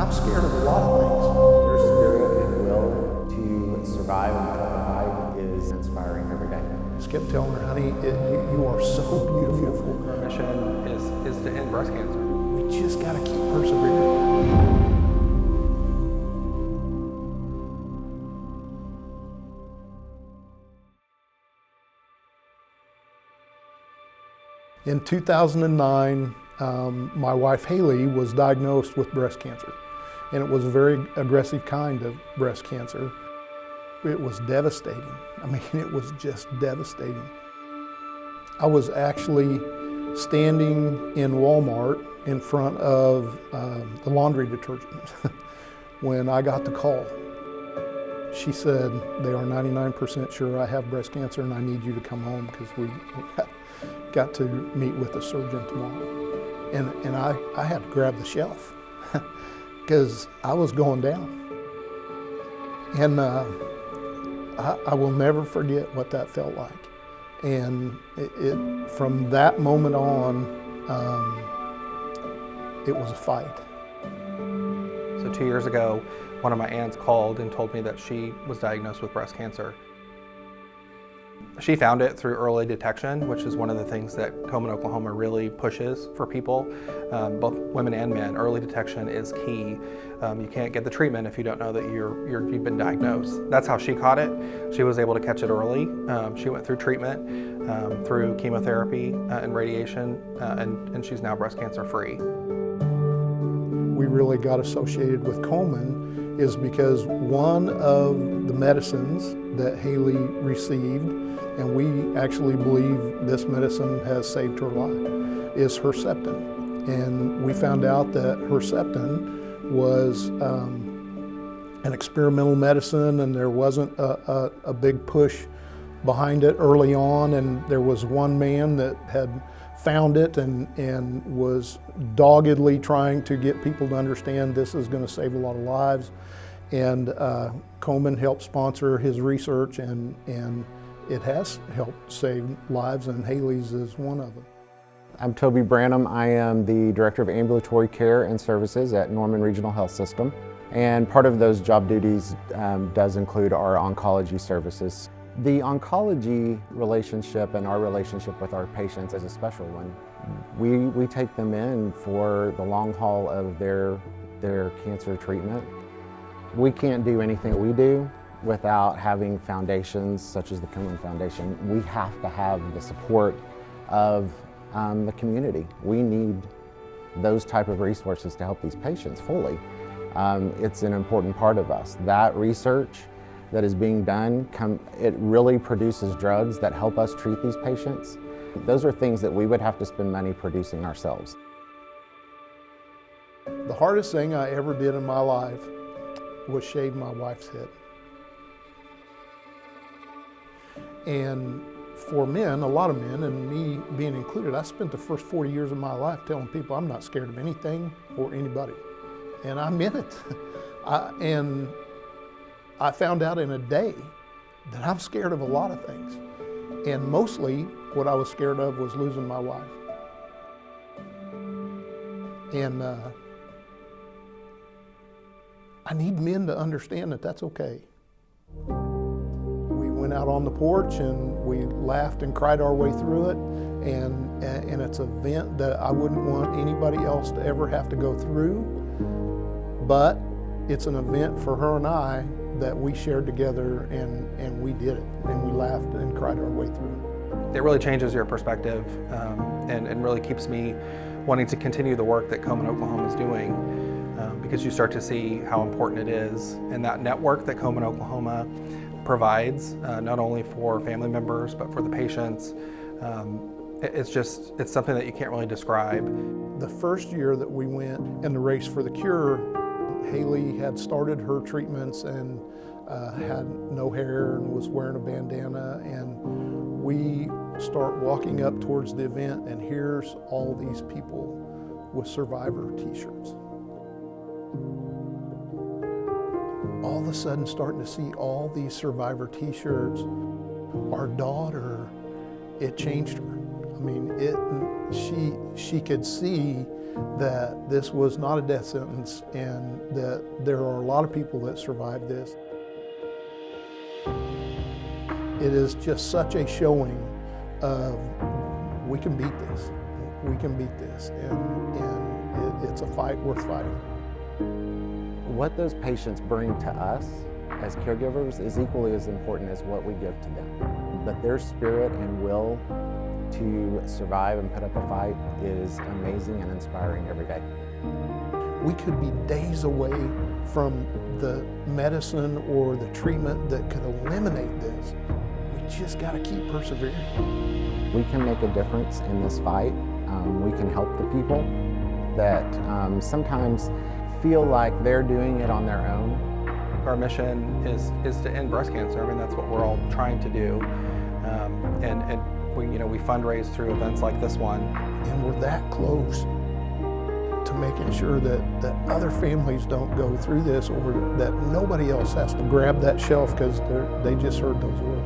I'm scared of a lot of things. Your spirit and will to survive and fight the fight is inspiring every day. Just kept telling her, honey, you are so beautiful. Our mission is to end breast cancer. We just got to keep persevering. In 2009, my wife Haley was diagnosed with breast cancer, and it was a very aggressive kind of breast cancer. It was devastating. I mean, it was just devastating. I was actually standing in Walmart in front of the laundry detergent when I got the call. She said, they are 99% sure I have breast cancer and I need you to come home because we got to meet with the surgeon tomorrow. And I had to grab the shelf because I was going down. And I will never forget what that felt like. And from that moment on, it was a fight. So 2 years ago, one of my aunts called and told me that she was diagnosed with breast cancer. She found it through early detection, which is one of the things that Komen, Oklahoma really pushes for people, both women and men. Early detection is key. You can't get the treatment if you don't know that you've been diagnosed. That's how she caught it. She was able to catch it early. She went through treatment, through chemotherapy and radiation, and she's now breast cancer free. We really got associated with Komen is because one of the medicines that Haley received, and we actually believe this medicine has saved her life, is Herceptin. And we found out that Herceptin was an experimental medicine, and there wasn't a big push behind it early on, and there was one man that had found it and was doggedly trying to get people to understand this is going to save a lot of lives. And Komen helped sponsor his research, and it has helped save lives, and Haley's is one of them. I'm Toby Branham. I am the Director of Ambulatory Care and Services at Norman Regional Health System. And part of those job duties does include our oncology services. The oncology relationship and our relationship with our patients is a special one. We take them in for the long haul of their cancer treatment. We can't do anything we do without having foundations such as the Komen Foundation. We have to have the support of the community. We need those type of resources to help these patients fully. It's an important part of us. That research that is being done, it really produces drugs that help us treat these patients. Those are things that we would have to spend money producing ourselves. The hardest thing I ever did in my life was shave my wife's head. And for men, a lot of men, and me being included, I spent the first 40 years of my life telling people I'm not scared of anything or anybody. And I meant it. And I found out in a day that I'm scared of a lot of things. And mostly what I was scared of was losing my wife. And I need men to understand that that's okay. We went out on the porch and we laughed and cried our way through it. And it's an event that I wouldn't want anybody else to ever have to go through. But it's an event for her and I that we shared together, and we did it, and we laughed and cried our way through it. It really changes your perspective and really keeps me wanting to continue the work that Komen, Oklahoma is doing because you start to see how important it is. And that network that Komen, Oklahoma provides, not only for family members, but for the patients, it's something that you can't really describe. The first year that we went in the Race for the Cure, Haley had started her treatments and had no hair and was wearing a bandana, and we start walking up towards the event, and here's all these people with Survivor t-shirts. All of a sudden starting to see all these Survivor t-shirts. Our daughter, it changed her. I mean, she could see that this was not a death sentence and that there are a lot of people that survived this. It is just such a showing of we can beat this. We can beat this, and it's a fight worth fighting. What those patients bring to us as caregivers is equally as important as what we give to them. But their spirit and will to survive and put up a fight is amazing and inspiring every day. We could be days away from the medicine or the treatment that could eliminate this. We just got to keep persevering. We can make a difference in this fight. We can help the people that sometimes feel like they're doing it on their own. Our mission is to end breast cancer. I mean, that's what we're all trying to do. And we fundraise through events like this one. And we're that close to making sure that other families don't go through this, or that nobody else has to grab that shelf because they just heard those words.